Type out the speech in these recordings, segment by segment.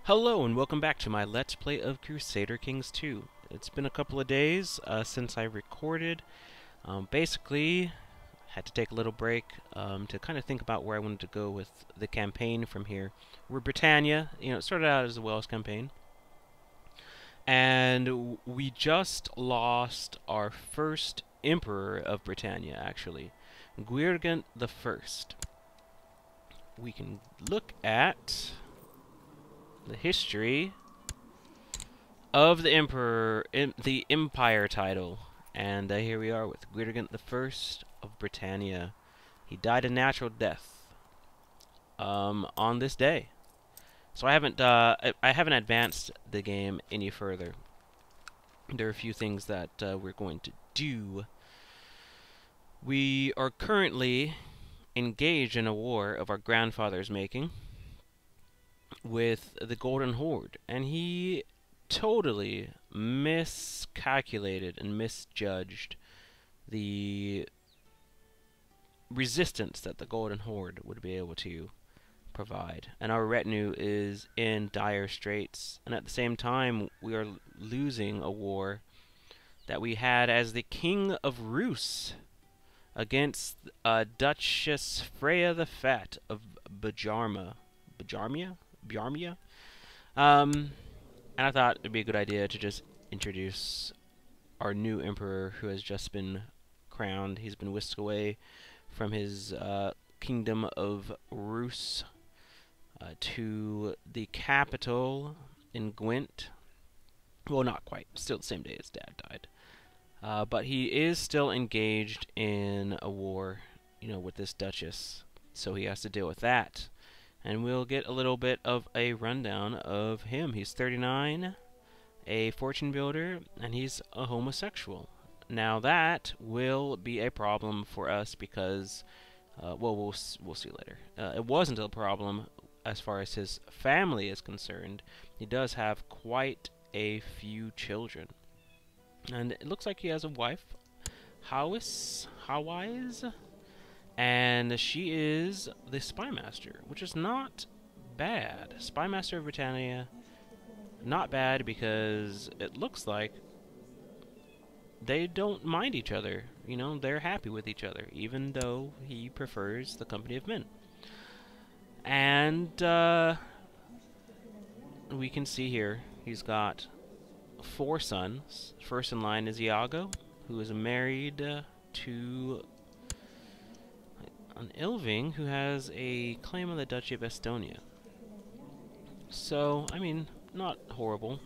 Hello and welcome back to my Let's Play of Crusader Kings 2. It's been a couple of days since I recorded. Basically, had to take a little break to kind of think about where I wanted to go with the campaign from here. We're Britannia, it started out as a Welsh campaign. And we just lost our first Emperor of Britannia, actually. Gwynllwg the First. We can look at the history of the Emperor, the Empire title, and here we are with Gwynllwg the First of Britannia. He died a natural death on this day, so I haven't advanced the game any further. There are a few things that we're going to do. We are currently engaged in a war of our grandfather's making with the Golden Horde, and he totally miscalculated and misjudged the resistance that the Golden Horde would be able to provide. And our retinue is in dire straits, and at the same time we are losing a war that we had as the King of Rus against Duchess Freya the Fat of Bajarma. Bjarmia? And I thought it'd be a good idea to just introduce our new emperor who has just been crowned. He's been whisked away from his kingdom of Rus to the capital in Gwent. Well, not quite. Still the same day his dad died. But he is still engaged in a war, with this duchess. So he has to deal with that. And we'll get a little bit of a rundown of him. He's 39, a fortune builder, and he's a homosexual. Now that will be a problem for us because, well, we'll see later. It wasn't a problem as far as his family is concerned. He does have quite a few children. And it looks like he has a wife, Hawise, and she is the Spymaster, which is not bad. Spymaster of Britannia, not bad because it looks like they don't mind each other. They're happy with each other, even though he prefers the company of men. And we can see here he's got 4 sons. First in line is Iago, who is married to an Gwynllwg who has a claim on the Duchy of Estonia. So, not horrible.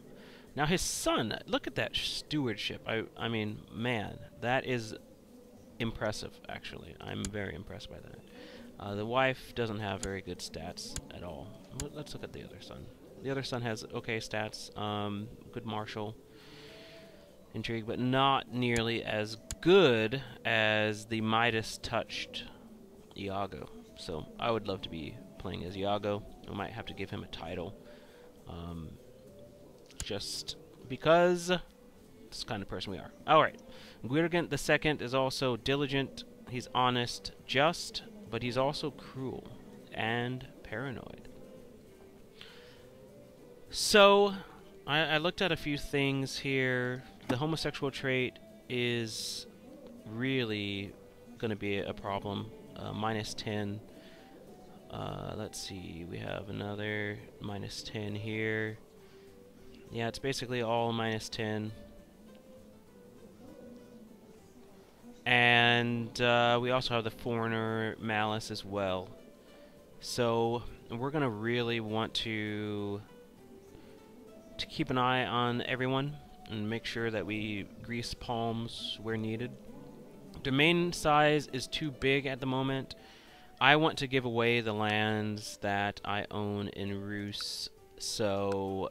Now his son, look at that stewardship. I mean, man, that is impressive, actually. I'm very impressed by that. The wife doesn't have very good stats at all. Let's look at the other son. The other son has okay stats, good martial intrigue, but not nearly as good as the Midas-touched Iago. So I would love to be playing as Iago. I might have to give him a title, just because it's the kind of person we are. Alright, Gwynllwg the Second is also diligent, he's honest, just, but he's also cruel and paranoid. So I looked at a few things here. The homosexual trait is really going to be a problem. -10. Let's see, we have another -10 here. Yeah, it's basically all -10. And we also have the foreigner malice as well. So we're going to really want to keep an eye on everyone and make sure that we grease palms where needed. Domain size is too big at the moment. I want to give away the lands that I own in Rus, so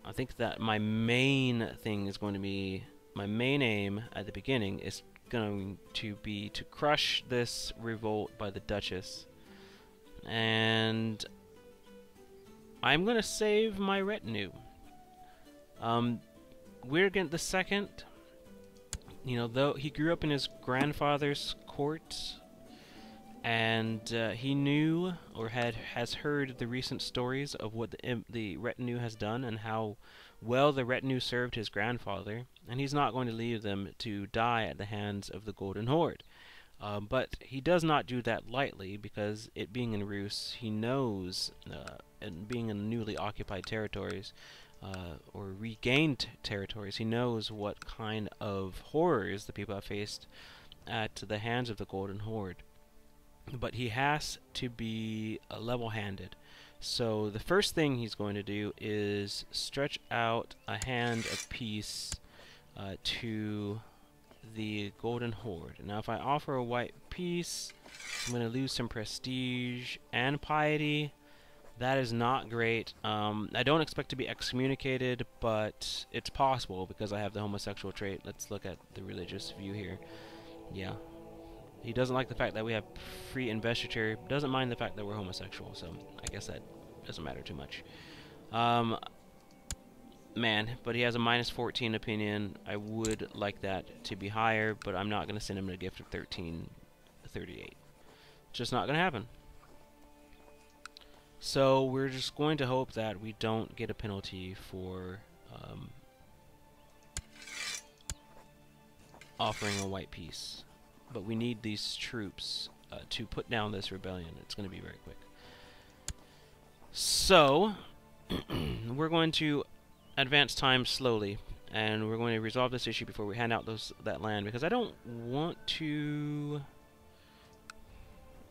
I think that my main thing is going to be, my main aim at the beginning is going to be to crush this revolt by the Duchess. And I'm going to save my retinue. Gwynllwg the Second, though he grew up in his grandfather's court, and he knew or has heard the recent stories of what the retinue has done and how well the retinue served his grandfather, and he's not going to leave them to die at the hands of the Golden Horde. But he does not do that lightly, because it being in Rus, he knows, and being in newly occupied territories, or regained territories, he knows what kind of horrors the people have faced at the hands of the Golden Horde. But he has to be level-handed. So the first thing he's going to do is stretch out a hand of peace to the Golden Horde. Now if I offer a white peace, I'm going to lose some prestige and piety. That is not great. I don't expect to be excommunicated, but it's possible because I have the homosexual trait. Let's look at the religious view here. Yeah. He doesn't like the fact that we have free investiture, doesn't mind the fact that we're homosexual, so I guess that doesn't matter too much. Man, but he has a -14 opinion. I would like that to be higher, but I'm not going to send him a gift of 1338. Just not going to happen. So we're just going to hope that we don't get a penalty for offering a white peace. But we need these troops to put down this rebellion. It's going to be very quick. So we're going to advance time slowly, and we're going to resolve this issue before we hand out that land, because I don't want to...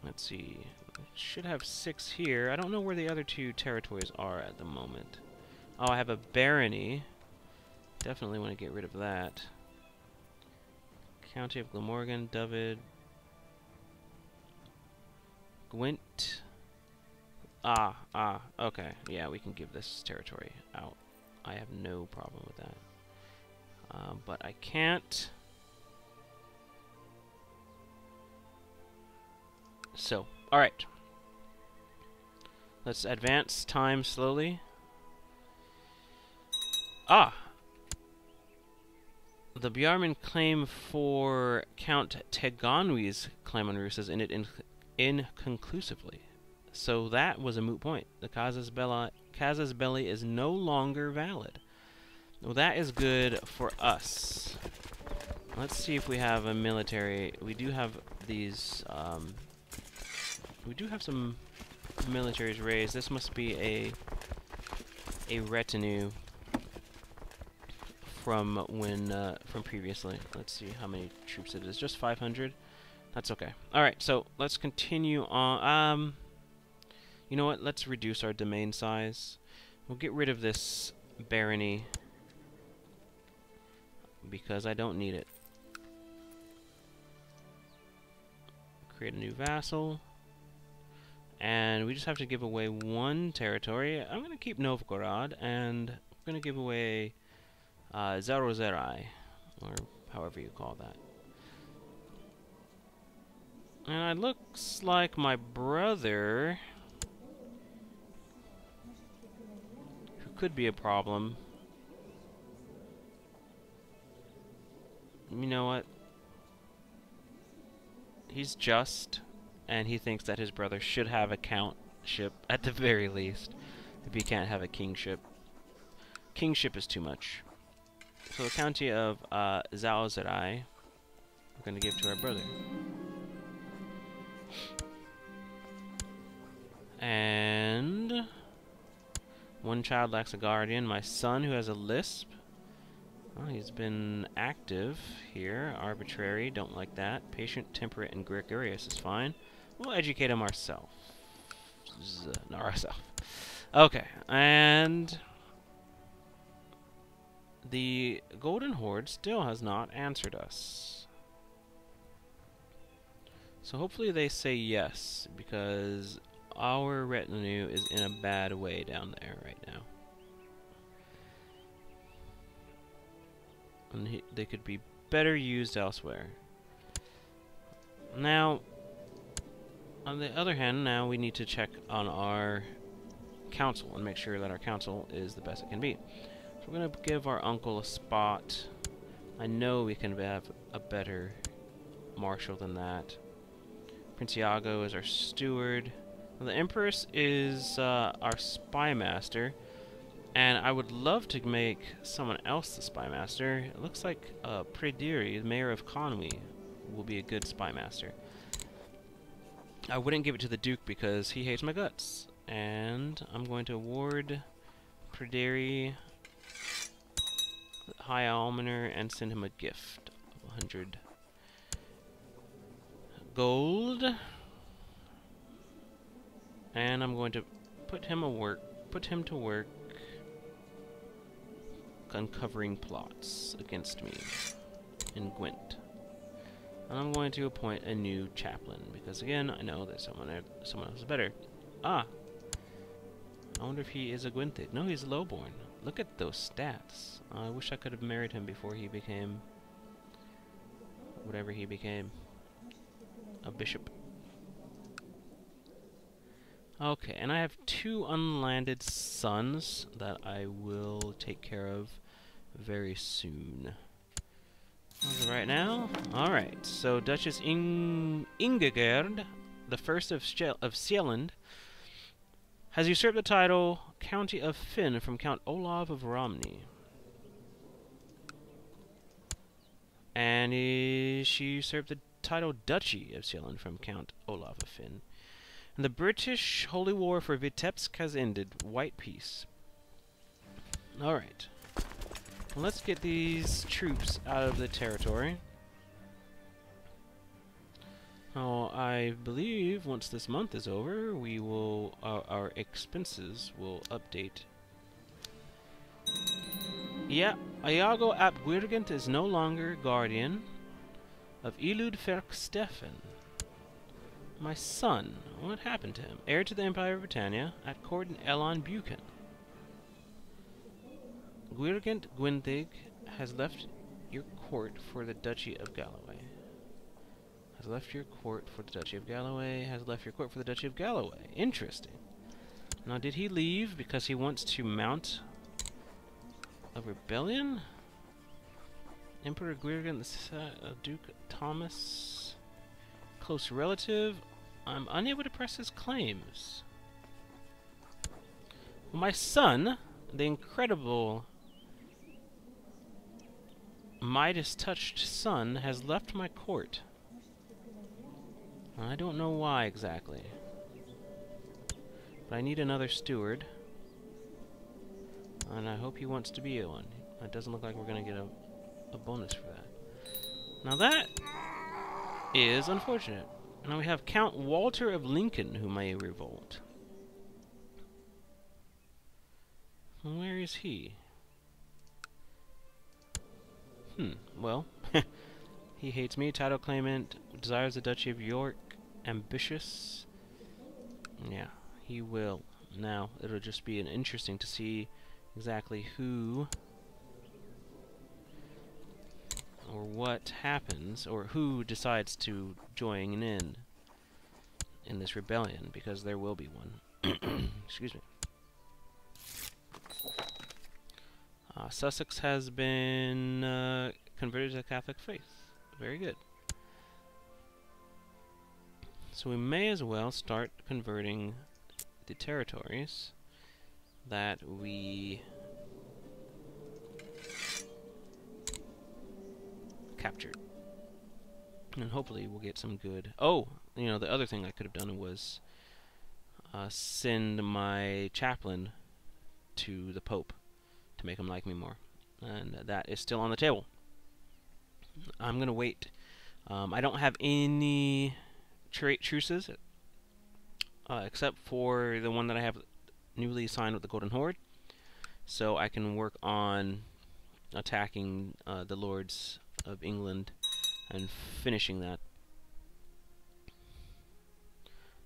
Let's see. I should have 6 here. I don't know where the other 2 territories are at the moment. Oh, I have a barony. Definitely want to get rid of that. County of Glamorgan, David, Gwent. Okay. Yeah, we can give this territory out. I have no problem with that. But I can't. So, alright. Let's advance time slowly. The Bjarman claim for Count Teganwi's claim on Rus is ended inconclusively. So that was a moot point. The casus belli is no longer valid. Well, that is good for us. Let's see if we have a military. We do have these. We do have some militaries raised. This must be a retinue from from previously. Let's see how many troops it is. Just 500. That's okay. All right. So let's continue on. You know what? Let's reduce our domain size. We'll get rid of this barony because I don't need it. Create a new vassal. And we just have to give away 1 territory. I'm going to keep Novgorod, and we're going to give away Zarozerai, or however you call that. And it looks like my brother, who could be a problem. You know what? He's just, and he thinks that his brother should have a countship at the very least, if he can't have a kingship. Kingship is too much. So the county of Zaozerai, we're going to give to our brother. And 1 child lacks a guardian. My son, who has a lisp. Well, he's been active here. Arbitrary, don't like that. Patient, temperate, and gregarious is fine. We'll educate him ourselves. Not ourselves. Okay, and the Golden Horde still has not answered us. So hopefully they say yes, because our retinue is in a bad way down there right now. And they could be better used elsewhere. Now, on the other hand, now we need to check on our council and make sure that our council is the best it can be. So we're going to give our uncle a spot. I know we can have a better marshal than that. Prince Iago is our steward. Well, the Empress is our spy master, and I would love to make someone else the spy master. It looks like Prediri, the mayor of Conwy, will be a good spy master. I wouldn't give it to the Duke because he hates my guts, and I'm going to award Prediri High Almoner and send him a gift of 100 gold. And I'm going to put him to work uncovering plots against me in Gwent. And I'm going to appoint a new chaplain because again I know that someone else is better. Ah, I wonder if he is a Gwynllwg. No, he's lowborn. Look at those stats. I wish I could have married him before he became whatever he became. A bishop. Okay, and I have 2 unlanded sons that I will take care of very soon. As of right now, alright, so Duchess Ingegerd, the first of Sealand, has usurped the title County of Finn from Count Olav of Romney. And she usurped the title Duchy of Sealand from Count Olav of Finn. And the British Holy War for Vitebsk has ended. White peace. Alright. Well, let's get these troops out of the territory. Oh, I believe once this month is over, we will our expenses will update. Yeah, Iago ap Gwyrgent is no longer guardian of Ilud Ferksteffen. My son, what happened to him? Heir to the Empire of Britannia, at court in Elon Buchan. Gwyrgent Gwynllwg has left your court for the Duchy of Galloway. Has left your court for the Duchy of Galloway. Has left your court for the Duchy of Galloway. Interesting. Now, did he leave because he wants to mount a rebellion? Emperor Gwyrgent, Duke Thomas, close relative. I'm unable to press his claims. My son, the incredible Midas-touched son, has left my court. I don't know why exactly. But I need another steward. And I hope he wants to be one. It doesn't look like we're going to get a bonus for that. Now that is unfortunate. Now we have Count Walter of Lincoln who may revolt. Where is he? Well, he hates me, title claimant, desires the Duchy of York, ambitious. Yeah, he will. Now, it'll just be interesting to see exactly who or what happens, or who decides to join in this rebellion, because there will be one. Excuse me. Sussex has been converted to the Catholic faith. Very good. So we may as well start converting the territories that we captured. And hopefully we'll get some good... Oh! You know, the other thing I could have done was send my chaplain to the Pope to make him like me more. And that is still on the table. I'm going to wait. I don't have any truces except for the one that I have newly signed with the Golden Horde. So I can work on attacking the Lords of England and finishing that.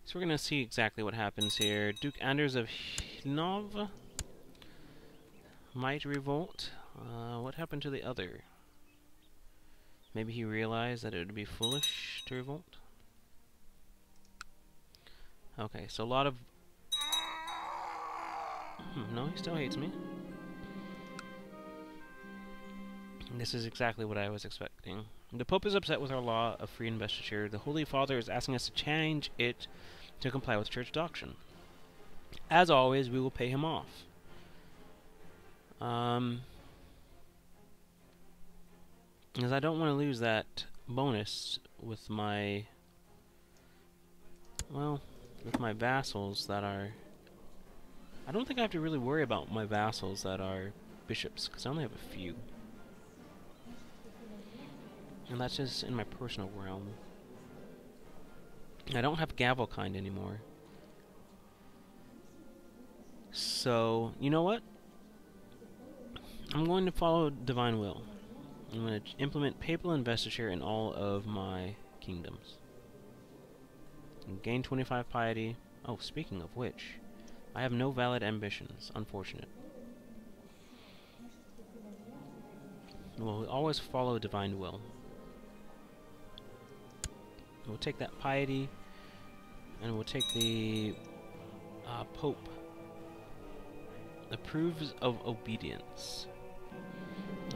So we're going to see exactly what happens here. Duke Anders of Hnov might revolt. What happened to the other? Maybe he realized that it would be foolish to revolt. Okay, so a lot of... no, he still hates me. This is exactly what I was expecting. The Pope is upset with our law of free investiture. The Holy Father is asking us to change it to comply with church doctrine. As always, we will pay him off. Because I don't want to lose that bonus with my, well, with my vassals that are... I don't think I have to really worry about my vassals that are bishops, because I only have a few. And that's just in my personal realm. I don't have Gavelkind anymore. So, you know what? I'm going to follow Divine Will. I'm going to implement Papal Investiture in all of my kingdoms. And gain 25 piety. Oh, speaking of which, I have no valid ambitions. Unfortunate. We'll always follow Divine Will. We'll take that piety, and we'll take the Pope. Approves of obedience.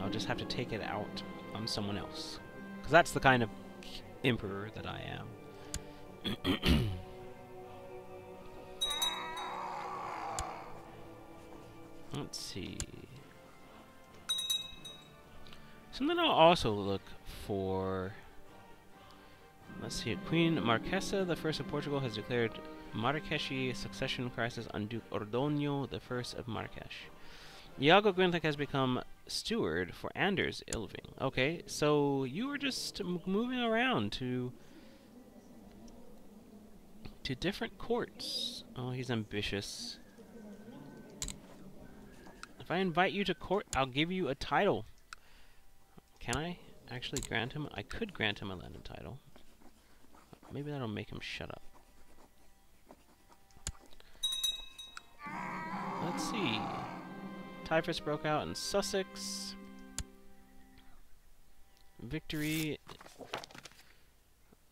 I'll just have to take it out on someone else. Because that's the kind of emperor that I am. Let's see. Something I'll also look for... Let's see. Queen Marquesa I of Portugal has declared Marrakeshi succession crisis on Duke Ordoño I of Marrakesh. Iago Gwynllwg has become steward for Anders Ilving. Okay, so you were just moving around to different courts. Oh, he's ambitious. If I invite you to court, I'll give you a title. Can I actually grant him? I could grant him a landed title. Maybe that'll make him shut up. Let's see. Typhus broke out in Sussex. Victory.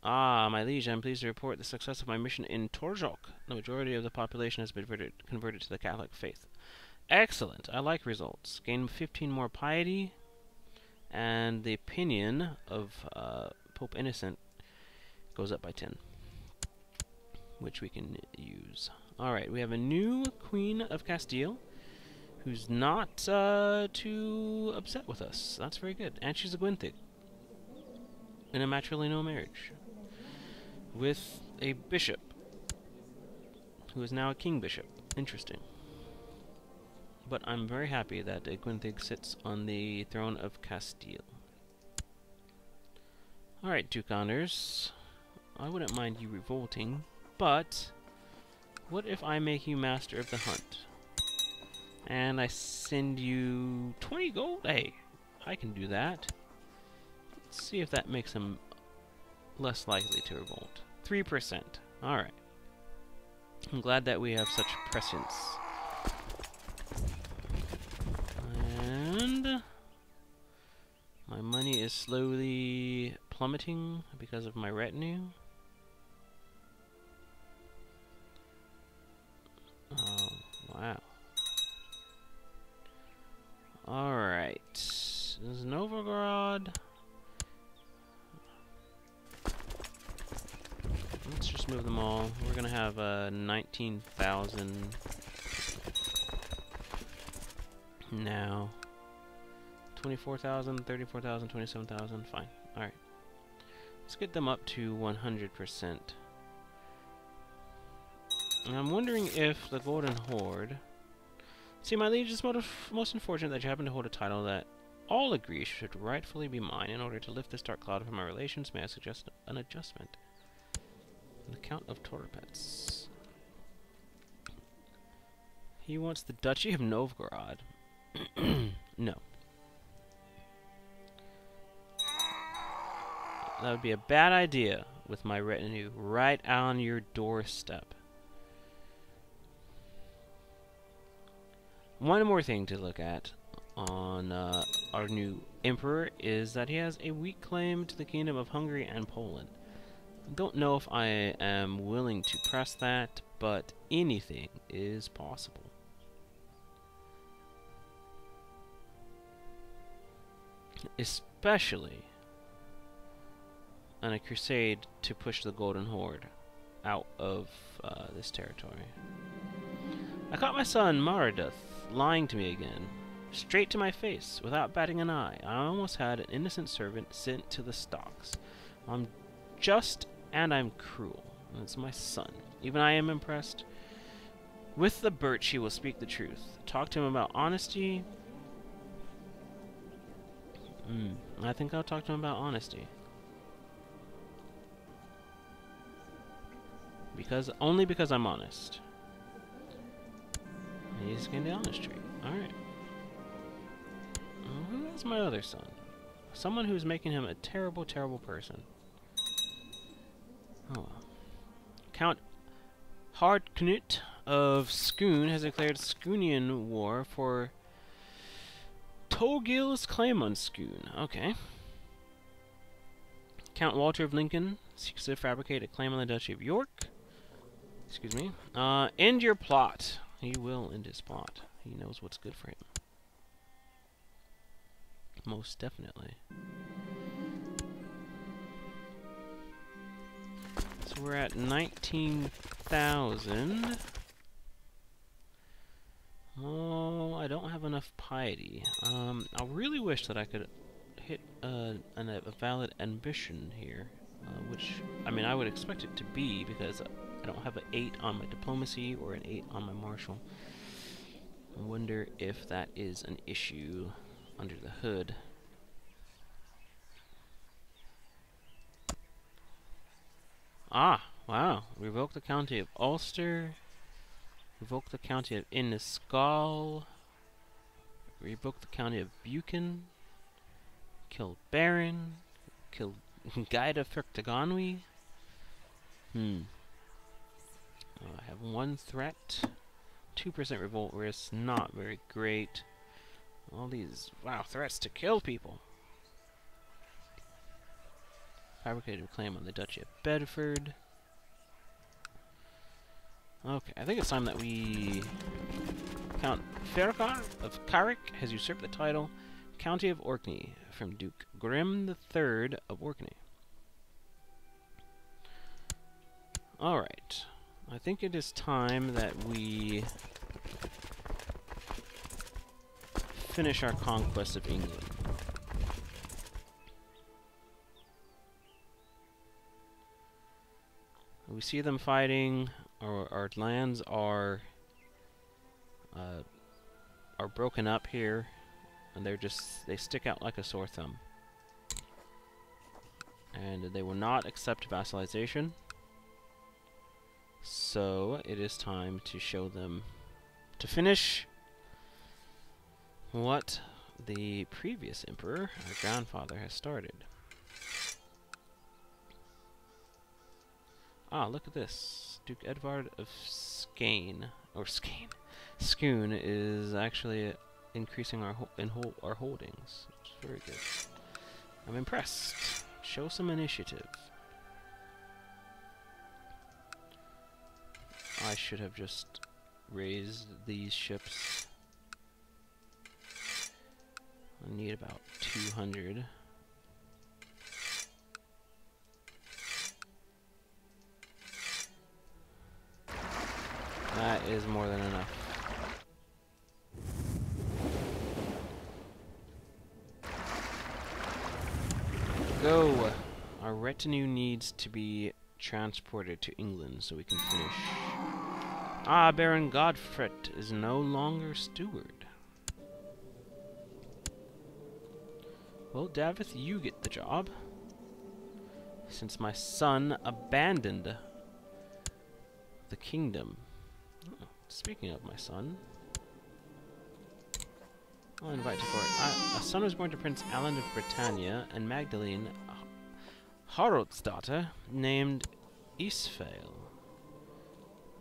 Ah, my liege, I'm pleased to report the success of my mission in Torjok. The majority of the population has been converted to the Catholic faith. Excellent. I like results. Gain 15 more piety. And the opinion of Pope Innocent goes up by 10. Which we can use. Alright, we have a new Queen of Castile, who's not too upset with us. That's very good. And she's a Gwynllwg. In a matrilineal marriage. With a bishop, who is now a king bishop. Interesting. But I'm very happy that a Gwynllwg sits on the throne of Castile. Alright, Duke Anders. I wouldn't mind you revolting, but... what if I make you master of the hunt? And I send you 20 gold? Hey, I can do that. Let's see if that makes him less likely to revolt. 3%. Alright. I'm glad that we have such prescience. And... my money is slowly plummeting because of my retinue. Oh, wow. Alright. This is Novgorod. Let's just move them all. We're gonna have 19,000 now. 24,000, 34,000, 27,000. Fine. Alright. Let's get them up to 100%. And I'm wondering if the Golden Horde... See, my liege, it's most unfortunate that you happen to hold a title that all agree should rightfully be mine. In order to lift this dark cloud from our relations, may I suggest an adjustment? The Count of Torpets. He wants the Duchy of Novgorod. No. That would be a bad idea with my retinue right on your doorstep. One more thing to look at on our new emperor is that he has a weak claim to the Kingdom of Hungary and Poland. I don't know if I am willing to press that, but anything is possible. Especially on a crusade to push the Golden Horde out of this territory. I caught my son, Maraduth, lying to me again, straight to my face, without batting an eye. I almost had an innocent servant sent to the stocks. I'm just, and I'm cruel. It's my son. Even I am impressed. With the birch he will speak the truth. Talk to him about honesty. I think I'll talk to him about honesty. Only because I'm honest. He's getting the honest trait. Alright. Who is my other son? Someone who's making him a terrible, terrible person. Oh well. Count Hardknut of Scone has declared Sconian war for Togil's claim on Scone. Okay. Count Walter of Lincoln seeks to fabricate a claim on the Duchy of York. Excuse me. End your plot. He will end his plot. He knows what's good for him. Most definitely. So we're at 19,000. Oh, I don't have enough piety. I really wish that I could hit a valid ambition here, which, I mean, I would expect it to be because I don't have an 8 on my diplomacy or an 8 on my martial. I wonder if that is an issue under the hood. Ah, wow. Revoke the county of Ulster. Revoke the county of Inniscal. Revoke the county of Buchan. Kill Baron. Kill Guida Fertaganwi. I have 1 threat. 2% revolt risk. Not very great. All these, wow, threats to kill people. Fabricated claim on the Duchy of Bedford. Okay, I think it's time that we... Count Ferkar of Carrick has usurped the title County of Orkney from Duke Grim III of Orkney. Alright. I think it is time that we finish our conquest of England. We see them fighting. Our lands are broken up here, and they stick out like a sore thumb. And they will not accept vassalization. So it is time to show them, to finish what the previous emperor, our grandfather, has started. Ah, look at this. Duke Edvard of Scone Scone is actually increasing our holdings, which is very good. I'm impressed. Show some initiative. I should have just raised these ships. I need about 200. That is more than enough. Go! Our retinue needs to be transported to England so we can finish. Ah, Baron Godfrey is no longer steward. Well, Davith, you get the job. Since my son abandoned the kingdom. Oh, speaking of my son, I'll invite to court. A son was born to Prince Alan of Britannia and Magdalene Haraldsdottir, named Isfael.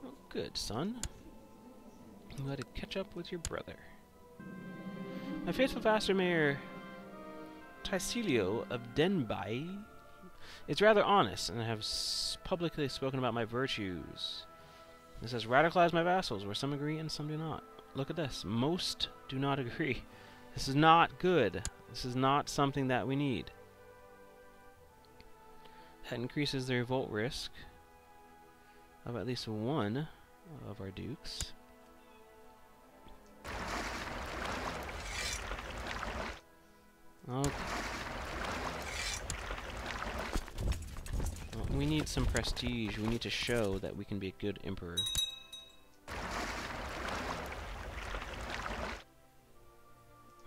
Oh, good, son. You had to catch up with your brother. My faithful vassal mayor Tysilio of Denby is rather honest, and I have publicly spoken about my virtues. This has radicalized my vassals, where some agree and some do not. Look at this. Most do not agree. This is not good. This is not something that we need. That increases the revolt risk of at least one of our dukes. Okay. Well, we need some prestige. We need to show that we can be a good emperor.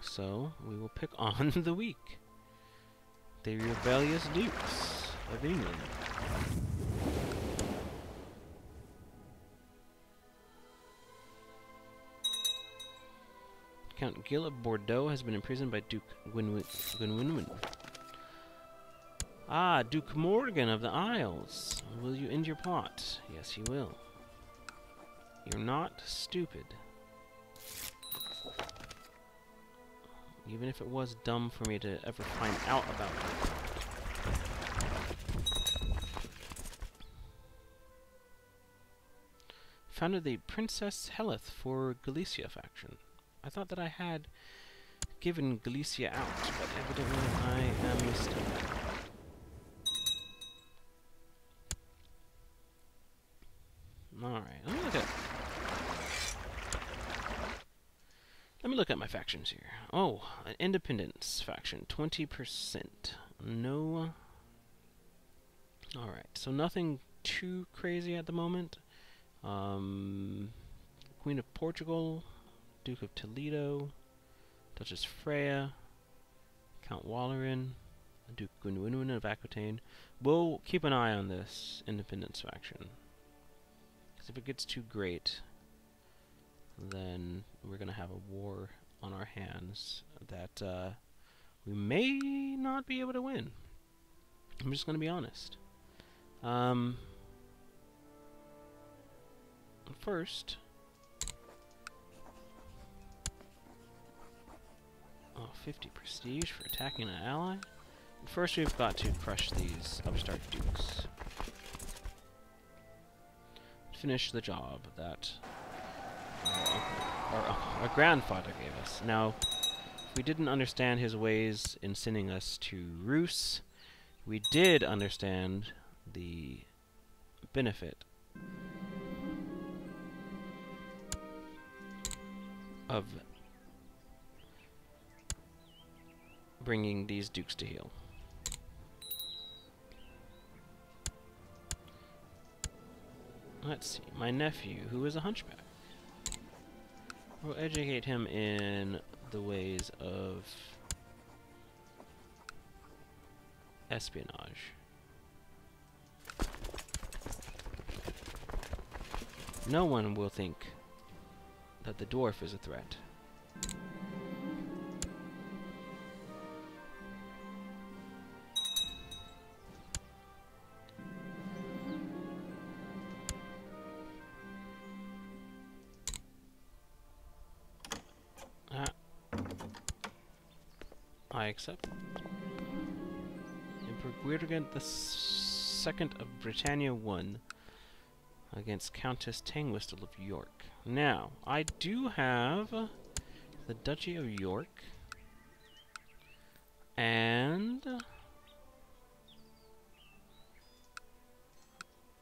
So, we will pick on the weak. The rebellious dukes of England. Count Gil of Bordeaux has been imprisoned by Duke Gwynllwg. Ah, Duke Morgan of the Isles. Will you end your plot? Yes, he will. You're not stupid. Even if it was dumb for me to ever find out about it. Founded the Princess Heleth for Galicia faction. I thought that I had given Galicia out, but evidently I am mistaken. Alright, let me look at my factions here. Oh, an independence faction, 20%. No. Alright, so nothing too crazy at the moment. Queen of Portugal, Duke of Toledo, Duchess Freya, Count Wallerin, Duke Gwynllwg of Aquitaine. We'll keep an eye on this independence faction. Because if it gets too great, then we're going to have a war on our hands that we may not be able to win. I'm just going to be honest. First, 50 prestige for attacking an ally. First, we've got to crush these upstart dukes. Finish the job that our grandfather gave us. Now, if we didn't understand his ways in sending us to Rus, we did understand the benefit of bringing these dukes to heel. Let's see, my nephew, who is a hunchback. We'll educate him in the ways of espionage. No one will think that the dwarf is a threat. I accept. Emperor Gwynllwg II of Britannia won against Countess Tangwhistle of York. Now, I do have the Duchy of York and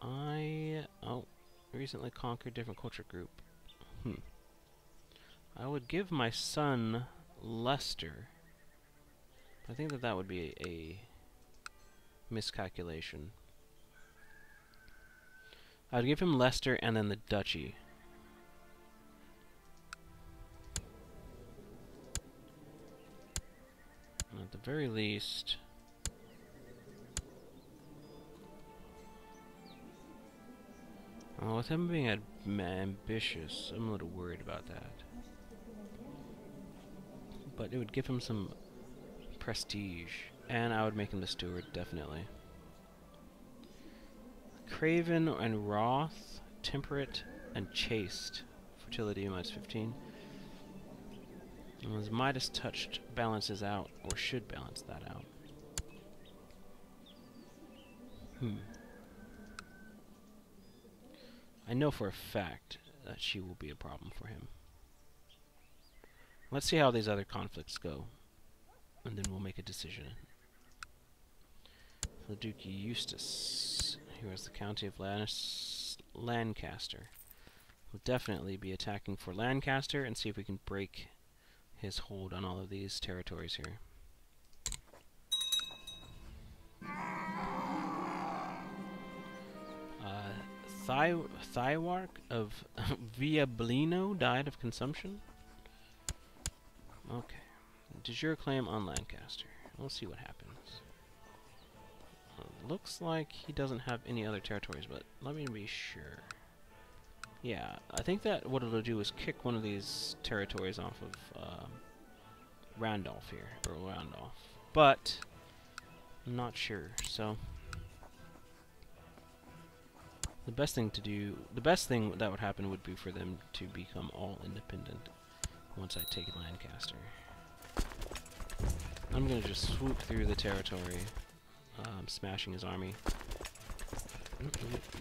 I recently conquered different culture group. I would give my son Leicester. I think that would be a miscalculation. I'd give him Leicester and then the Duchy. And at the very least, with him being ambitious, I'm a little worried about that. But it would give him some prestige, and I would make him the steward, definitely. Craven and Wroth, Temperate and Chaste. Fertility minus 15. And as Midas touched balances out, or should balance that out. I know for a fact that she will be a problem for him. Let's see how these other conflicts go, and then we'll make a decision. the Duke Eustace, who is the County of Lancaster. We'll definitely be attacking for Lancaster and see if we can break his hold on all of these territories here. Thywark of Viablino died of consumption. Okay. De jure claim on Lancaster. We'll see what happens. Looks like he doesn't have any other territories, but let me be sure. Yeah, I think that what it'll do is kick one of these territories off of Randolph here, Earl Randolph. But I'm not sure, so the best thing that would happen would be for them to become all independent once I take Lancaster. I'm gonna just swoop through the territory, smashing his army.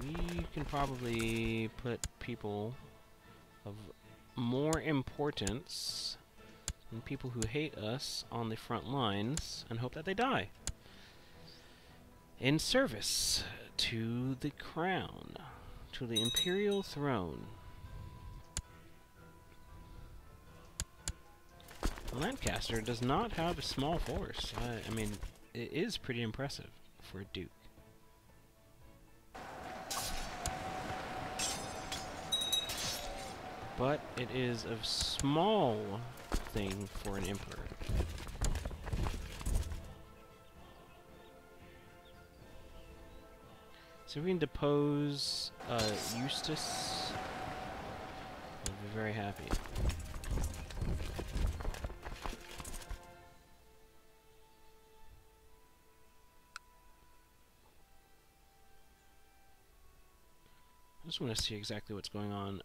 We can probably put people of more importance than people who hate us on the front lines and hope that they die. In service to the crown, to the imperial throne. Lancaster does not have a small force. I mean, it is pretty impressive for a duke. But it is a small thing for an emperor. So if we can depose Eustace, I'll be very happy. I just want to see exactly what's going on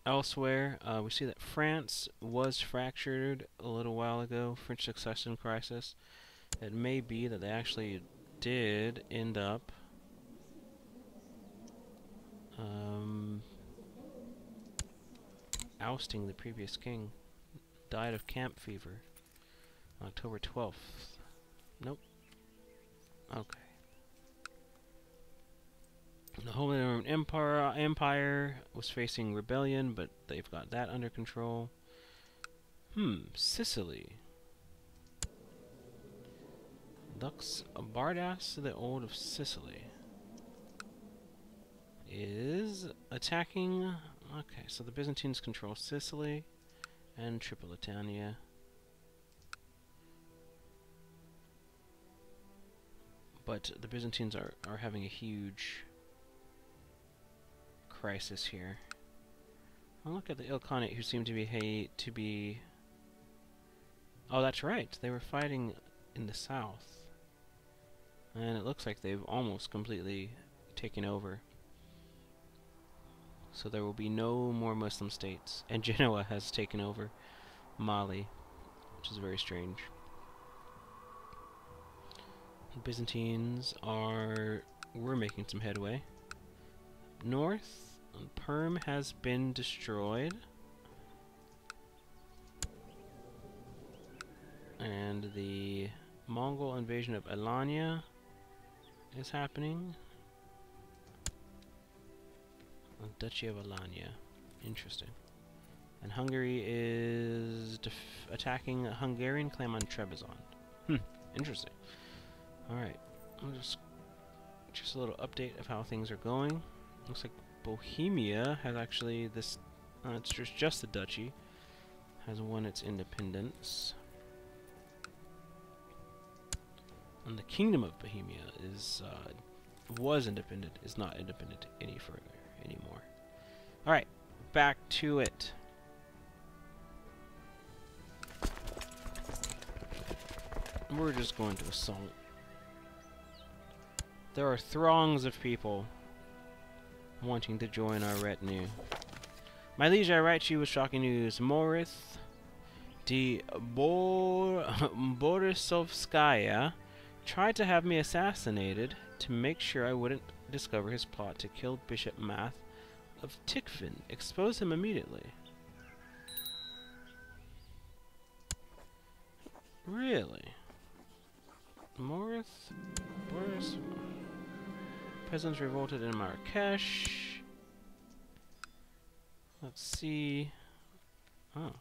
elsewhere. We see that France was fractured a little while ago, French succession crisis. It may be that they actually did end up ousting the previous king. Died of camp fever on October 12th. Nope. Okay. The Holy Roman Empire was facing rebellion, but they've got that under control. Sicily. Lux Bardas the Old of Sicily is attacking. Okay, so the Byzantines control Sicily and Tripolitania. But the Byzantines are having a huge crisis here. I'll look at the Ilkhanate, who seem to be oh, that's right, they were fighting in the south, and it looks like they've almost completely taken over. So there will be no more Muslim states, and Genoa has taken over Mali, which is very strange. The Byzantines were making some headway. North, Perm has been destroyed. And the Mongol invasion of Alania is happening. The Duchy of Alania. Interesting. And Hungary is attacking a Hungarian claim on Trebizond. Interesting. Alright. Just a little update of how things are going. Looks like Bohemia has actually it's just the duchy has won its independence, and the Kingdom of Bohemia was independent, is not independent anymore. All right, back to it. We're just going to assault. There are throngs of people wanting to join our retinue. My liege, I write you with shocking news. Morith de Borisovskaya tried to have me assassinated to make sure I wouldn't discover his plot to kill Bishop Math of Tikhvin. Expose him immediately. Really? Boris? Peasants revolted in Marrakesh. Let's see. Oh.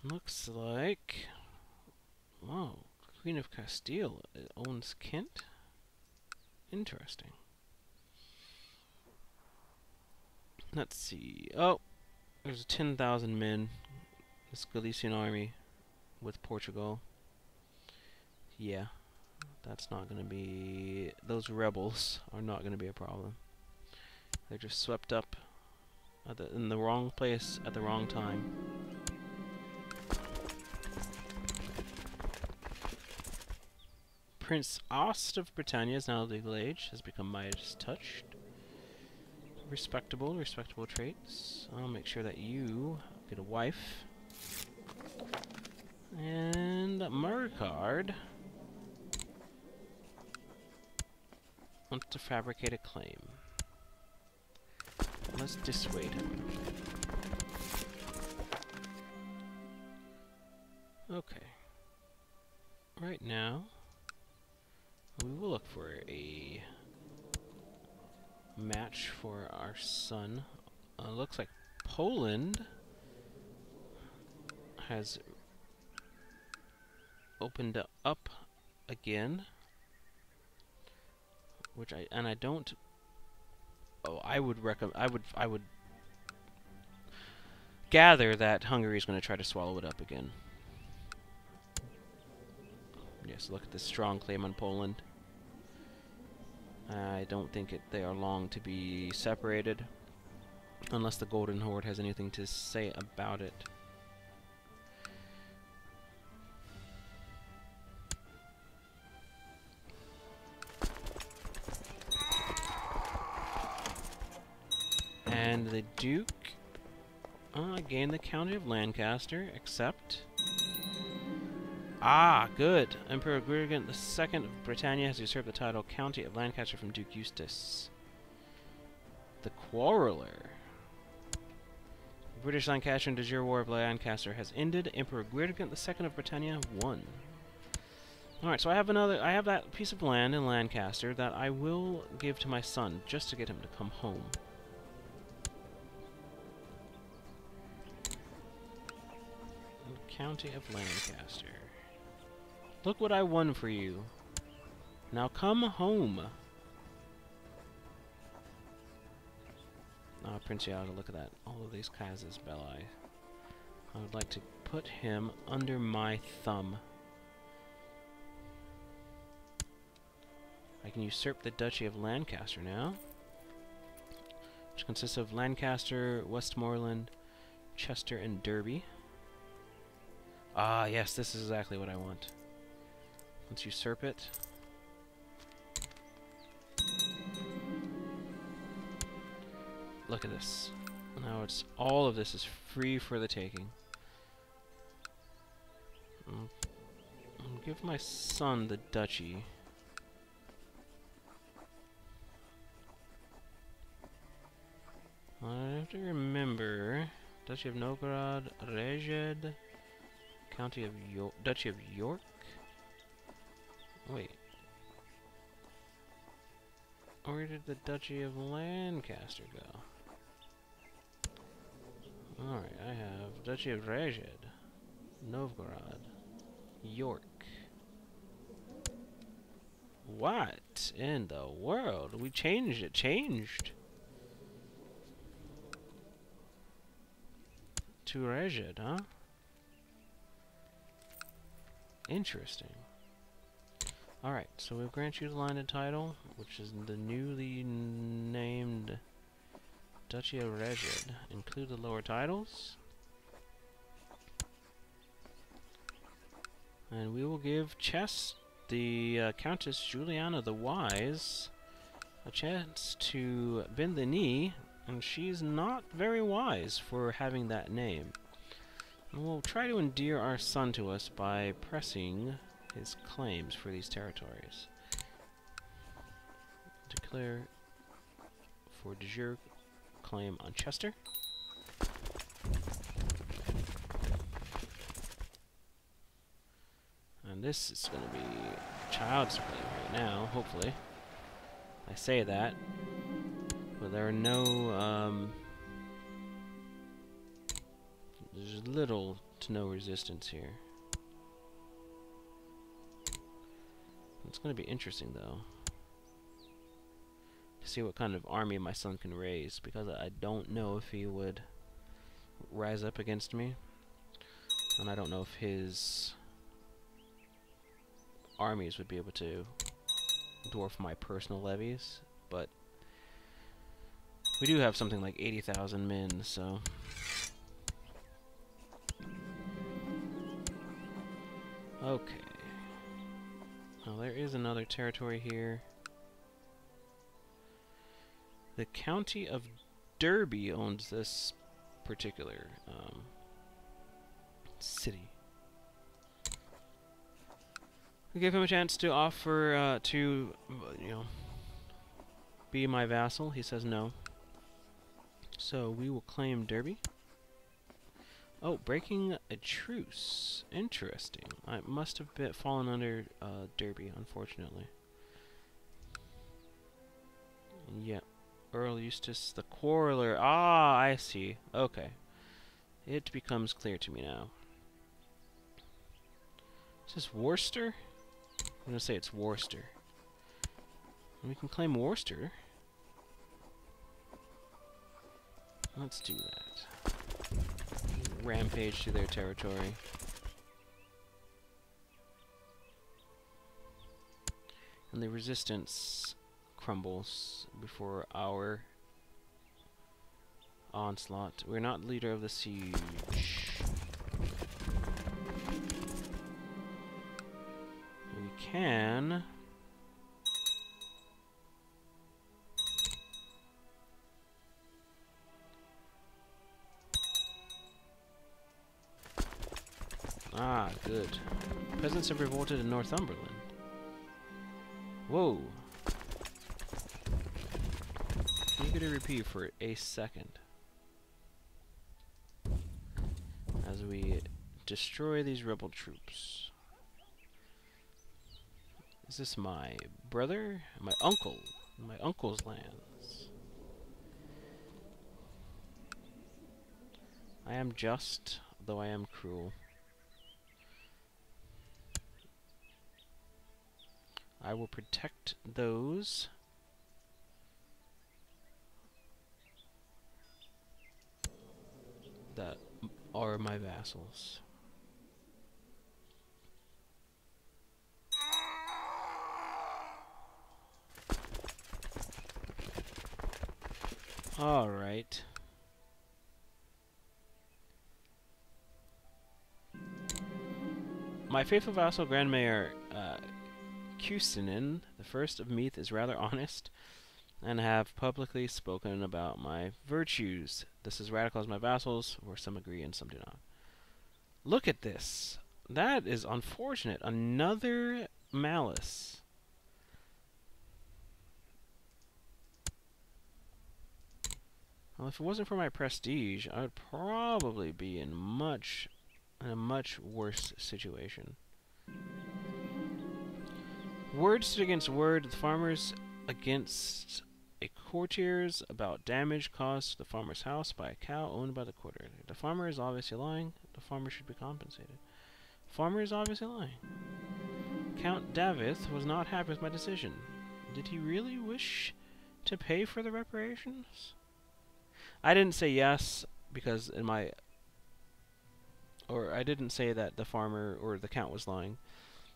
Looks like... Whoa. Queen of Castile owns Kent? Interesting. Let's see. Oh! There's 10,000 men. This Galician army with Portugal. Yeah. That's not going to be... Those rebels are not going to be a problem. They're just swept up in the wrong place at the wrong time. Prince Ost of Britannia is now legal age, has become Midas touched. Respectable traits. I'll make sure that you get a wife. And Murcard wants to fabricate a claim. Let's dissuade him. Okay. Right now, we will look for a match for our son. Looks like Poland has opened up again, which I don't. Oh, I would recommend. I would gather that Hungary is going to try to swallow it up again. Yes, look at this strong claim on Poland. I don't think they are long to be separated, unless the Golden Horde has anything to say about it. And the Duke gained the County of Lancaster, except... Ah, good. Emperor Gwynllwg II of Britannia has usurped the title County of Lancaster from Duke Eustace. The Quarreler. British Lancaster and de jure War of Lancaster has ended. Emperor Gwynllwg II of Britannia won. Alright, so I have that piece of land in Lancaster that I will give to my son, just to get him to come home. County of Lancaster. Look what I won for you. Now come home. Ah, Princiato, look at that. All of these Casus Belli. I would like to put him under my thumb. I can usurp the Duchy of Lancaster now, which consists of Lancaster, Westmoreland, Chester, and Derby. Ah, yes, this is exactly what I want. Let's usurp it. Look at this. Now it's all of this is free for the taking. I'll give my son the duchy. I have to remember Duchy of Novgorod, Rezhed, County of York, Duchy of York. Wait. Where did the Duchy of Lancaster go? Alright, I have Duchy of Rezhed, Novgorod, York. What in the world? We changed it. Changed to Rezhed, huh? Interesting. Alright, so we'll grant you the landed title, which is the newly named Duchy of Rezhed. Include the lower titles. And we will give the Countess Juliana the Wise a chance to bend the knee, and she's not very wise for having that name. And we'll try to endear our son to us by pressing his claims for these territories. Declare for de jure claim on Chester. And this is going to be child's play right right now, hopefully. I say that, but there are no, there's little to no resistance here. It's going to be interesting, though, to see what kind of army my son can raise, because I don't know if he would rise up against me, and I don't know if his armies would be able to dwarf my personal levies, but we do have something like 80,000 men, so... Okay. Now there is another territory here. The county of Derby owns this particular city. We gave him a chance to offer to, you know, be my vassal. He says no. So we will claim Derby. Oh, breaking a truce. Interesting. I must have fallen under Derby, unfortunately. Yep. Earl Eustace the Quarreler. Ah, I see. Okay. It becomes clear to me now. Is this Worcester? I'm going to say it's Worcester. And we can claim Worcester. Let's do that. Rampage to their territory. And the resistance crumbles before our onslaught. We're not leader of the siege. We can... Ah, good. Peasants have revolted in Northumberland. Whoa. Can you get a reprieve for a second? As we destroy these rebel troops. Is this my brother? My uncle? My uncle's lands. I am just, though I am cruel. I will protect those that are my vassals. All right. My faithful vassal Grand Mayor Custinin, the first of Meath, is rather honest, and have publicly spoken about my virtues. This is radical as my vassals, where some agree and some do not. Look at this. That is unfortunate. Another malice. Well, if it wasn't for my prestige, I would probably be in a much worse situation. Word stood against word, the farmers against a courtiers about damage caused to the farmer's house by a cow owned by the courtier. The farmer is obviously lying. The farmer should be compensated. Farmer is obviously lying. Count Davith was not happy with my decision. Did he really wish to pay for the reparations? I didn't say yes because in my... Or I didn't say that the farmer or the count was lying.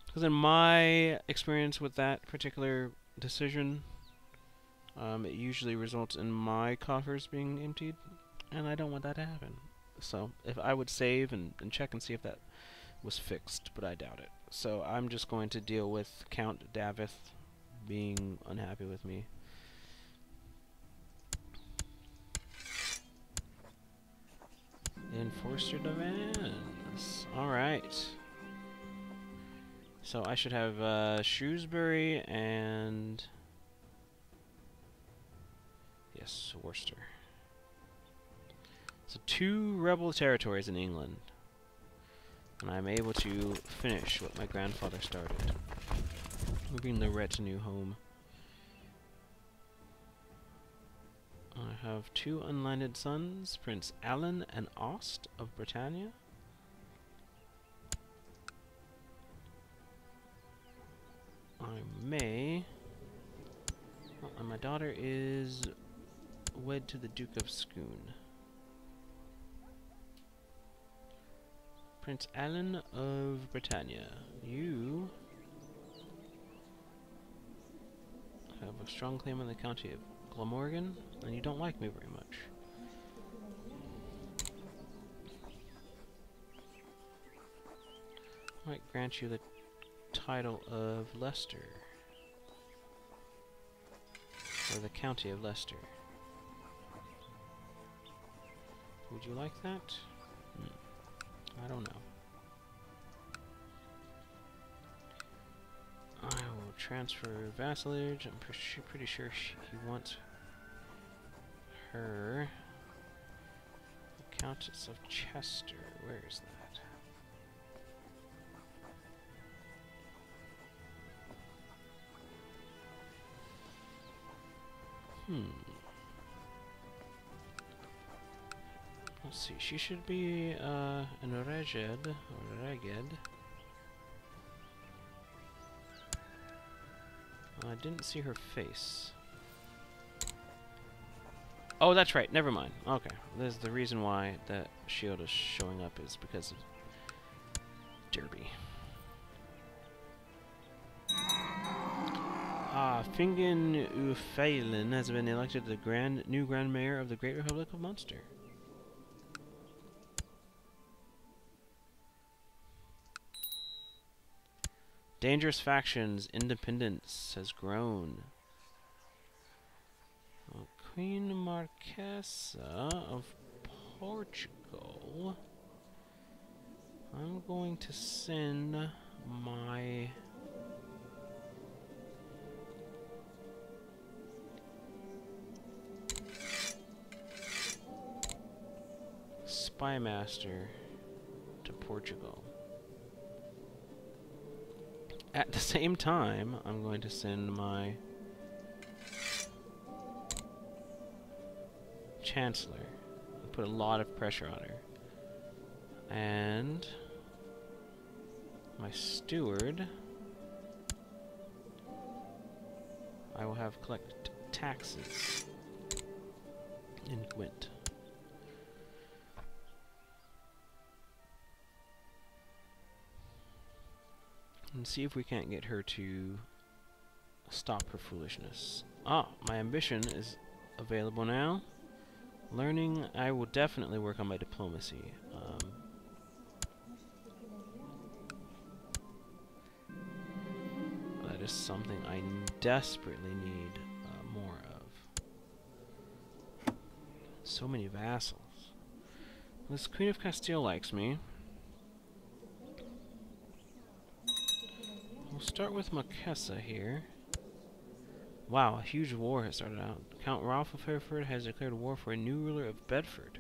Because in my experience with that particular decision, it usually results in my coffers being emptied, and I don't want that to happen. So if I would save and check and see if that was fixed, but I doubt it. So I'm just going to deal with Count Davith being unhappy with me. Enforce your demands. Alright. So I should have Shrewsbury and... Yes, Worcester. So 2 rebel territories in England. And I'm able to finish what my grandfather started. We bring the retinue home. I have 2 unlanded sons, Prince Alan and Ost of Britannia. I may... Oh, and my daughter is wed to the Duke of Scone. Prince Alan of Britannia, you have a strong claim on the county of Glamorgan, and you don't like me very much. I might grant you the title of Leicester, or the county of Leicester. Would you like that? I don't know. I will transfer vassalage. I'm pretty sure he wants her. The Countess of Chester. Where is that? Let's see. She should be an reged or reged. I didn't see her face. Oh, that's right. Never mind. Okay. There's the reason why that shield is showing up is because of Derby. Fingin Ufailin has been elected the new Grand Mayor of the Great Republic of Munster. Dangerous factions, independence has grown. Queen Marquesa of Portugal. I'm going to send my spy master to Portugal. At the same time, I'm going to send my chancellor and put a lot of pressure on her. And my steward, I will have collect taxes in Gwent. And see if we can't get her to stop her foolishness. Ah, my ambition is available now. Learning, I will definitely work on my diplomacy. That is something I desperately need more of. So many vassals. This Queen of Castile likes me. We'll start with Marquesa here. Wow, a huge war has started out. Count Rolf of Hereford has declared war for a new ruler of Bedford.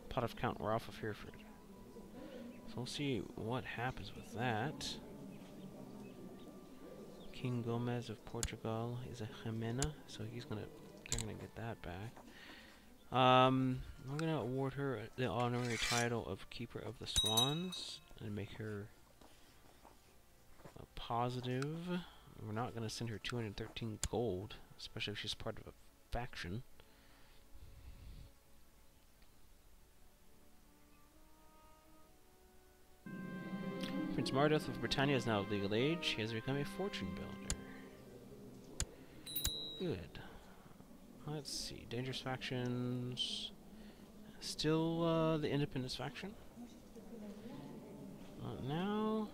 Pot of Count Rolf of Hereford. So we'll see what happens with that. King Gomez of Portugal is a Jimena, so they're gonna get that back. We're gonna award her the honorary title of Keeper of the Swans and make her positive. We're not going to send her 213 gold, especially if she's part of a faction. Prince Mardeth of Britannia is now of legal age. He has become a fortune builder. Good. Let's see. Dangerous factions. Still the Independence faction. Now...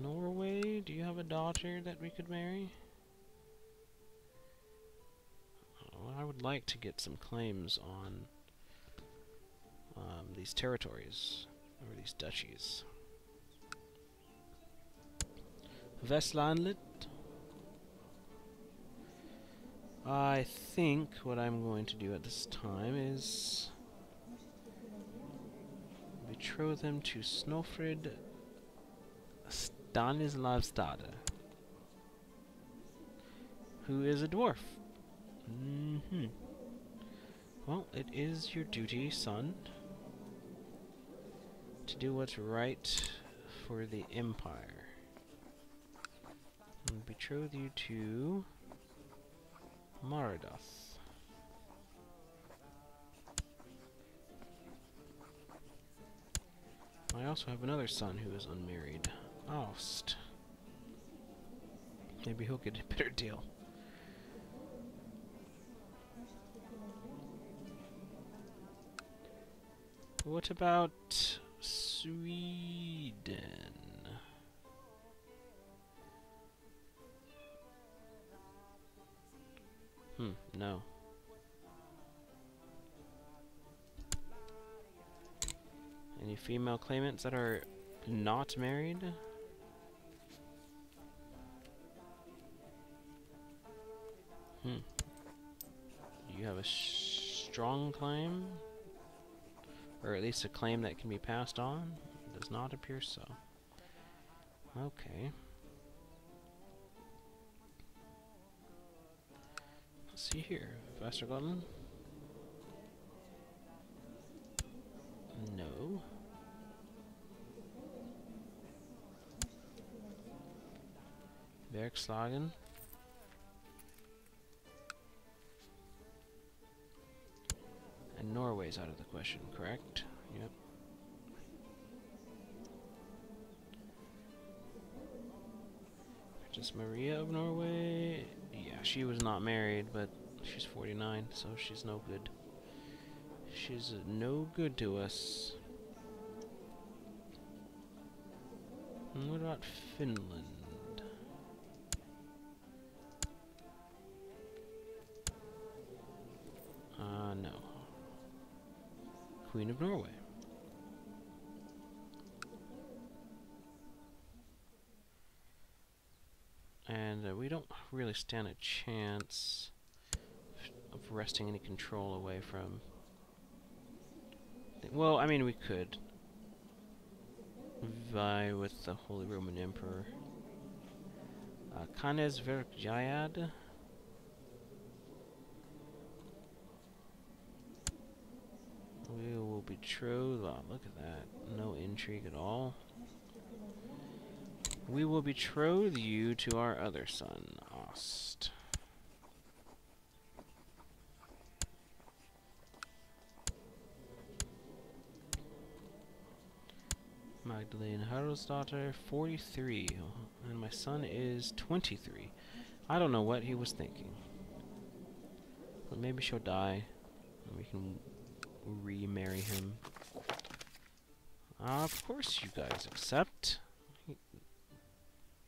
Norway, do you have a daughter that we could marry? Well, I would like to get some claims on these territories, or these duchies. Vestlandlet. I think what I'm going to do at this time is... betroth them to Snowfrid Stanislav's daughter, who is a dwarf. Well, it is your duty, son, to do what's right for the Empire. And betroth you to Maradoth. I also have another son who is unmarried, Ost. Maybe he'll get a better deal. What about Sweden? No. Any female claimants that are not married? You have a strong claim? Or at least a claim that can be passed on? Does not appear so. Okay. Let's see here. Västergötland? No. Bergslagen? And Norway's out of the question, correct? Yep. Princess Maria of Norway? Yeah, she was not married, but she's 49, so she's no good. She's no good to us. And what about Finland? No. Queen of Norway. And we don't really stand a chance of wresting any control away from... Well, I mean, we could vie with the Holy Roman Emperor. Kanes Verjayad. We will betroth. Oh, look at that. No intrigue at all. We will betroth you to our other son, Ost. Magdalene Haraldsdottir, 43. And my son is 23. I don't know what he was thinking. But maybe she'll die. And we can remarry him. Of course you guys accept.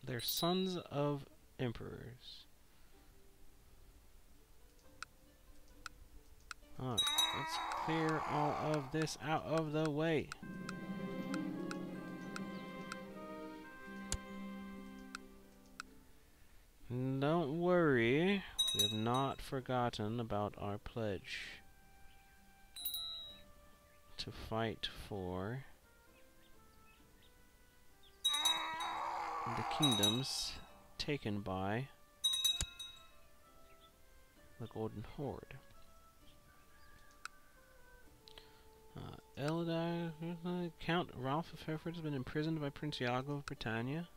They're sons of emperors. Alright, let's clear all of this out of the way. Don't worry, we have not forgotten about our pledge to fight for the kingdoms taken by the Golden Horde. Eldar, Count Ralph of Hereford has been imprisoned by Prince Iago of Britannia.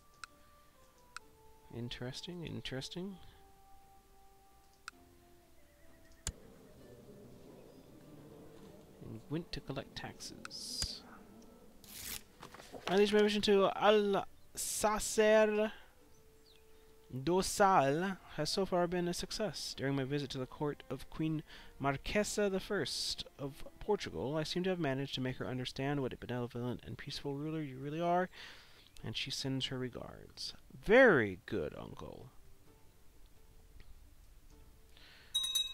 Interesting, interesting. And went to collect taxes. My liege, my mission to Alsacer Dosal has so far been a success. During my visit to the court of Queen Marquesa I of Portugal, I seem to have managed to make her understand what a benevolent and peaceful ruler you really are, and she sends her regards. Very good, uncle.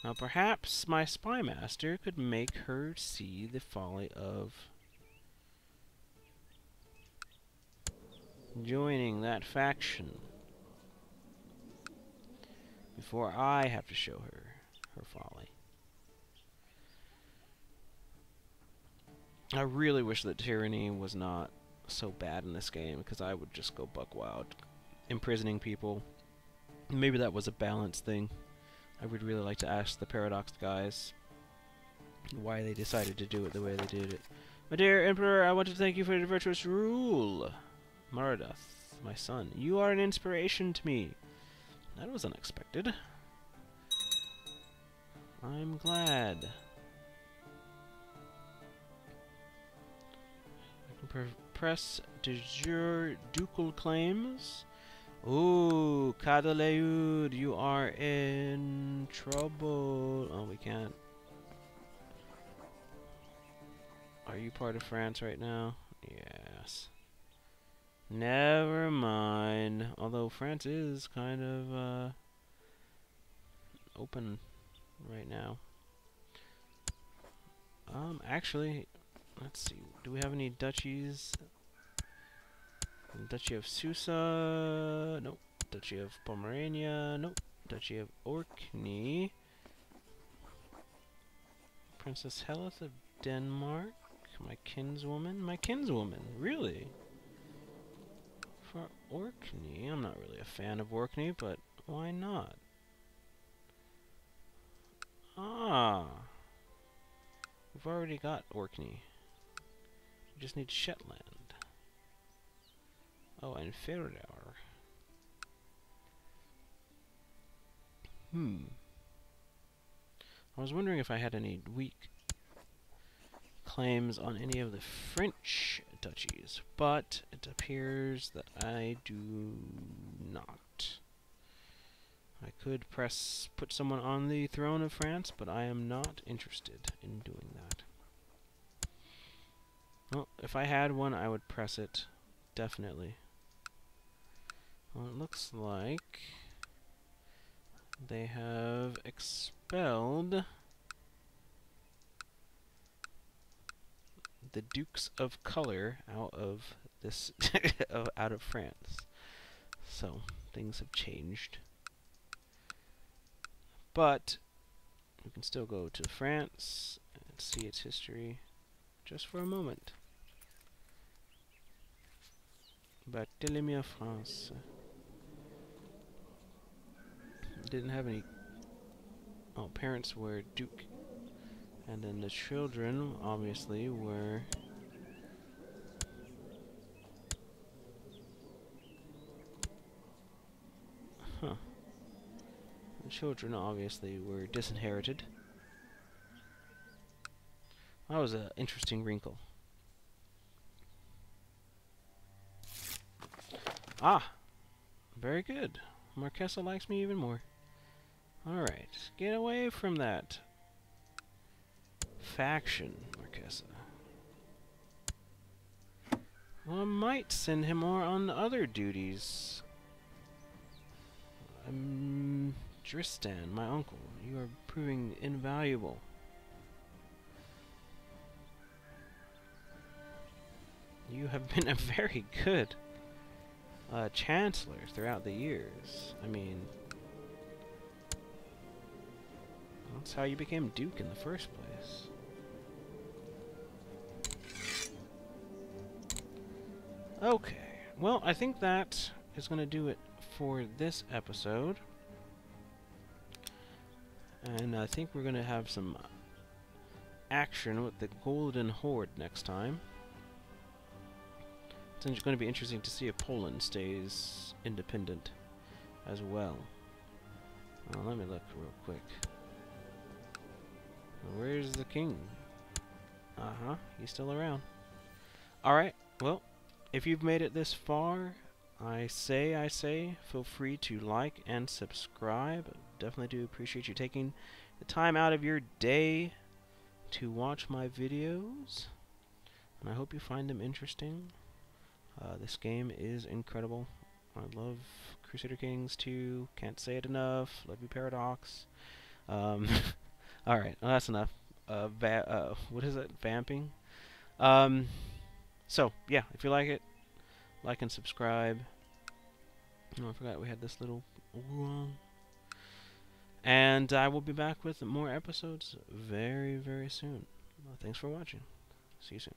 Now perhaps my spy master could make her see the folly of joining that faction before I have to show her her folly. I really wish that tyranny was not so bad in this game because I would just go buck wild, imprisoning people. Maybe that was a balance thing. I would really like to ask the Paradox guys why they decided to do it the way they did it. My dear Emperor, I want to thank you for your virtuous rule. Maradath, my son, you are an inspiration to me. That was unexpected. I'm glad. I can press de jure ducal claims. Ooh, Cadaleud, you are in trouble. Oh, we can't. Are you part of France right now? Yes. Never mind. Although France is kind of open right now. Actually, let's see. Do we have any duchies? Duchy of Susa. Nope. Duchy of Pomerania. Nope. Duchy of Orkney. Princess Heleth of Denmark. My kinswoman. My kinswoman. Really? For Orkney. I'm not really a fan of Orkney, but why not? Ah. We've already got Orkney. We just need Shetland. Oh, and Faroe. I was wondering if I had any weak claims on any of the French duchies, but it appears that I do not. I could put someone on the throne of France, but I am not interested in doing that. Well, if I had one, I would press it, definitely. Well, it looks like they have expelled the Dukes of Color out of this out of France. So things have changed. But we can still go to France and see its history just for a moment. Barthélemy of France didn't have any. Oh, parents were Duke, and then the children obviously were the children obviously were disinherited. That was an interesting wrinkle. Ah, very good. Marquesa likes me even more. Alright, get away from that faction, Marquesa. Well, I might send him more on other duties. Dristan, my uncle, you are proving invaluable. You have been a very good chancellor throughout the years. I mean, that's how you became Duke in the first place. Okay, well, I think that is going to do it for this episode. And I think we're going to have some action with the Golden Horde next time. It's going to be interesting to see if Poland stays independent as well. Let me look real quick. Where's the king? He's still around. Alright, well, if you've made it this far, I say, feel free to like and subscribe. Definitely do appreciate you taking the time out of your day to watch my videos. And I hope you find them interesting. This game is incredible. I love Crusader Kings 2. Can't say it enough. Love you, Paradox. Alright, well, that's enough. What is it? Vamping? So, yeah, if you like it, like and subscribe. Oh, I forgot we had this little and I will be back with more episodes very, very soon. Thanks for watching. See you soon.